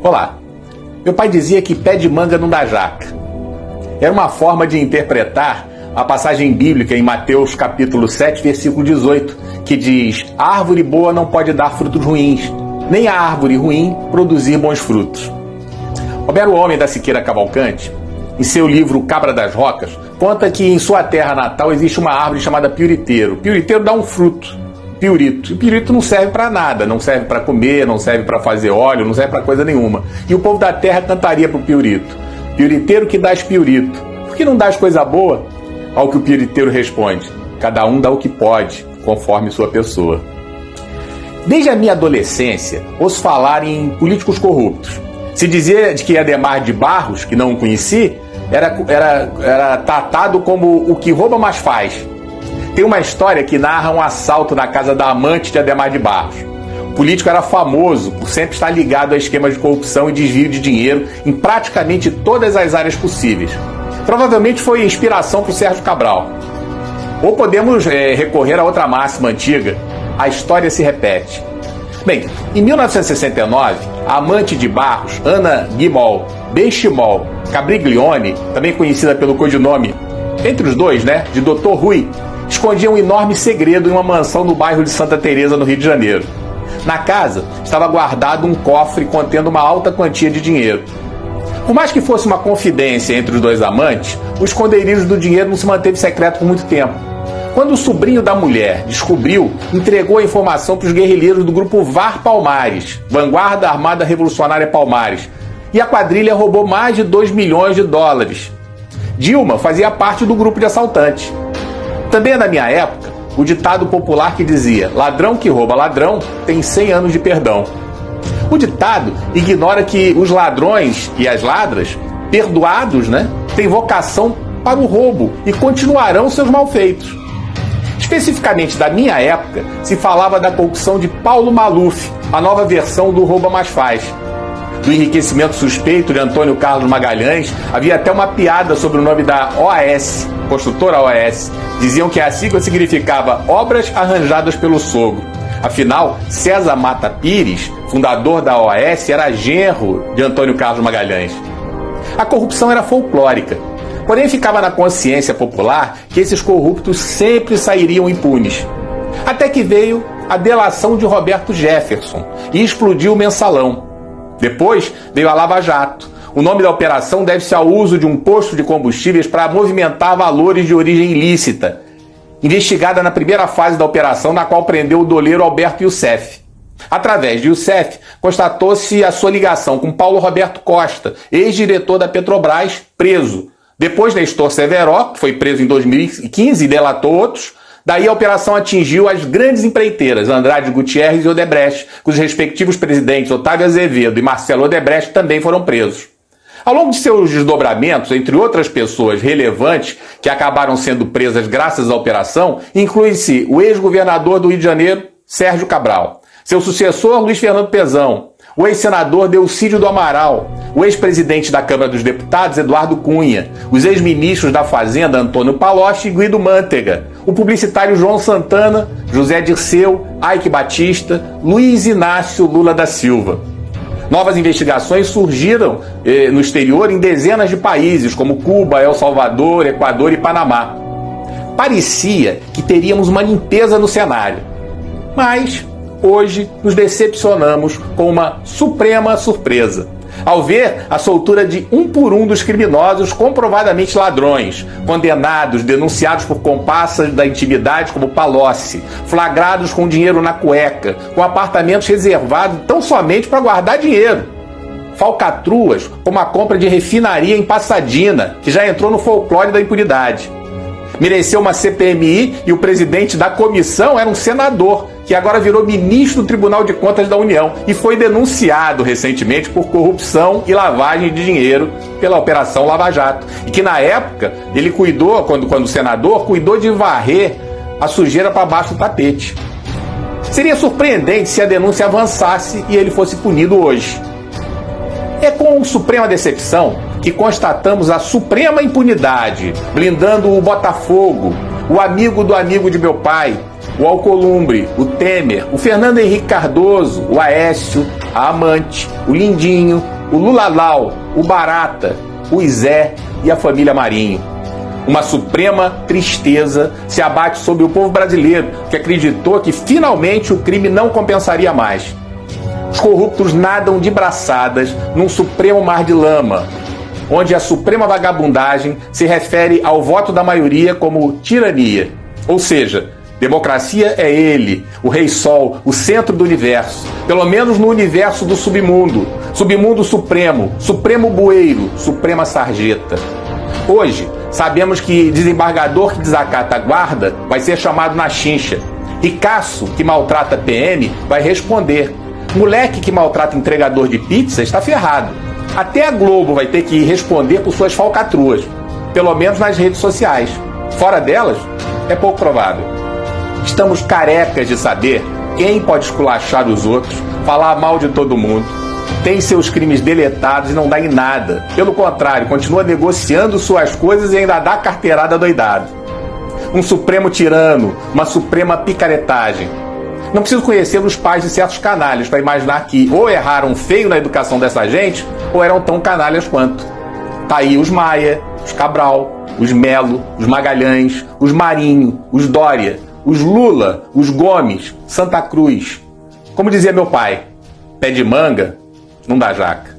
Olá, meu pai dizia que pé de manga não dá jaca. Era uma forma de interpretar a passagem bíblica em Mateus capítulo 7, versículo 18, que diz: a árvore boa não pode dar frutos ruins, nem a árvore ruim produzir bons frutos. Homero Homem da Siqueira Cavalcante, em seu livro Cabra das Rocas, conta que em sua terra natal existe uma árvore chamada piuriteiro. O piuriteiro dá um fruto, piurito. E o piurito não serve para nada, não serve para comer, não serve para fazer óleo, não serve para coisa nenhuma. E o povo da terra cantaria pro piurito: piuriteiro que dás piurito, por que não dás coisa boa? Ao que o piuriteiro responde: cada um dá o que pode, conforme sua pessoa. Desde a minha adolescência, ouço falar em políticos corruptos. Se dizia que Adhemar de Barros, que não o conheci, era tratado como o que rouba mais faz. Tem uma história que narra um assalto na casa da amante de Adhemar de Barros. O político era famoso por sempre estar ligado a esquemas de corrupção e desvio de dinheiro em praticamente todas as áreas possíveis. Provavelmente foi inspiração para o Sérgio Cabral. Ou podemos recorrer a outra máxima antiga: a história se repete. Bem, em 1969, a amante de Barros, Ana Guimol Benchimol Cabriglione, também conhecida pelo codinome, entre os dois, de Dr. Rui, escondia um enorme segredo em uma mansão no bairro de Santa Teresa, no Rio de Janeiro. Na casa estava guardado um cofre contendo uma alta quantia de dinheiro. Por mais que fosse uma confidência entre os dois amantes, o esconderijo do dinheiro não se manteve secreto por muito tempo. Quando o sobrinho da mulher descobriu, entregou a informação para os guerrilheiros do grupo VAR Palmares, Vanguarda Armada Revolucionária Palmares, e a quadrilha roubou mais de 2 milhões de dólares. Dilma fazia parte do grupo de assaltantes. Também é da minha época o ditado popular que dizia: ladrão que rouba ladrão tem 100 anos de perdão. O ditado ignora que os ladrões e as ladras, perdoados, têm vocação para o roubo e continuarão seus malfeitos. Especificamente da minha época, se falava da corrupção de Paulo Maluf, a nova versão do Rouba Mais Faz. Do enriquecimento suspeito de Antônio Carlos Magalhães, havia até uma piada sobre o nome da OAS, construtora OAS. Diziam que a sigla significava Obras Arranjadas pelo Sogro. Afinal, César Mata Pires, fundador da OAS, era genro de Antônio Carlos Magalhães. A corrupção era folclórica. Porém, ficava na consciência popular que esses corruptos sempre sairiam impunes. Até que veio a delação de Roberto Jefferson e explodiu o mensalão. Depois veio a Lava Jato. O nome da operação deve-se ao uso de um posto de combustíveis para movimentar valores de origem ilícita, investigada na primeira fase da operação, na qual prendeu o doleiro Alberto Youssef. Através de Youssef, constatou-se a sua ligação com Paulo Roberto Costa, ex-diretor da Petrobras, preso. Depois Nestor Severo, que foi preso em 2015 e delatou outros. Daí a operação atingiu as grandes empreiteiras Andrade Gutierrez e Odebrecht, cujos respectivos presidentes Otávio Azevedo e Marcelo Odebrecht também foram presos. Ao longo de seus desdobramentos, entre outras pessoas relevantes que acabaram sendo presas graças à operação, inclui-se o ex-governador do Rio de Janeiro, Sérgio Cabral, seu sucessor, Luiz Fernando Pezão, o ex-senador Delcídio do Amaral, o ex-presidente da Câmara dos Deputados, Eduardo Cunha, os ex-ministros da Fazenda, Antônio Palocci e Guido Mantega, o publicitário João Santana, José Dirceu, Eike Batista, Luiz Inácio Lula da Silva. Novas investigações surgiram no exterior em dezenas de países, como Cuba, El Salvador, Equador e Panamá. Parecia que teríamos uma limpeza no cenário, mas hoje nos decepcionamos com uma suprema surpresa, ao ver a soltura de um por um dos criminosos comprovadamente ladrões, condenados, denunciados por comparsas da intimidade como Palocci, flagrados com dinheiro na cueca, com apartamentos reservados tão somente para guardar dinheiro. Falcatruas como a compra de refinaria em Passadina, que já entrou no folclore da impunidade. Mereceu uma CPMI e o presidente da comissão era um senador, que agora virou ministro do Tribunal de Contas da União e foi denunciado recentemente por corrupção e lavagem de dinheiro pela Operação Lava Jato. E que na época ele cuidou, quando senador, cuidou de varrer a sujeira para baixo do tapete. Seria surpreendente se a denúncia avançasse e ele fosse punido hoje. É com suprema decepção que constatamos a suprema impunidade, blindando o Botafogo, o amigo do amigo de meu pai, o Alcolumbre, o Temer, o Fernando Henrique Cardoso, o Aécio, a Amante, o Lindinho, o Lulalau, o Barata, o Izé e a família Marinho. Uma suprema tristeza se abate sobre o povo brasileiro, que acreditou que finalmente o crime não compensaria mais. Os corruptos nadam de braçadas num supremo mar de lama, onde a suprema vagabundagem se refere ao voto da maioria como tirania. Ou seja, democracia é ele, o Rei Sol, o centro do universo, pelo menos no universo do submundo, submundo supremo, supremo bueiro, suprema sarjeta. Hoje, sabemos que desembargador que desacata a guarda vai ser chamado na chincha. Ricaço que maltrata PM vai responder. Moleque que maltrata entregador de pizza está ferrado. Até a Globo vai ter que responder por suas falcatruas, pelo menos nas redes sociais. Fora delas, é pouco provável. Estamos carecas de saber quem pode esculachar os outros, falar mal de todo mundo, tem seus crimes deletados e não dá em nada. Pelo contrário, continua negociando suas coisas e ainda dá carteirada doidado. Um supremo tirano, uma suprema picaretagem. Não preciso conhecer os pais de certos canalhas para imaginar que ou erraram feio na educação dessa gente, ou eram tão canalhas quanto. Tá aí os Maia, os Cabral, os Melo, os Magalhães, os Marinho, os Dória, os Lula, os Gomes, Santa Cruz. Como dizia meu pai, pé de manga não dá jaca.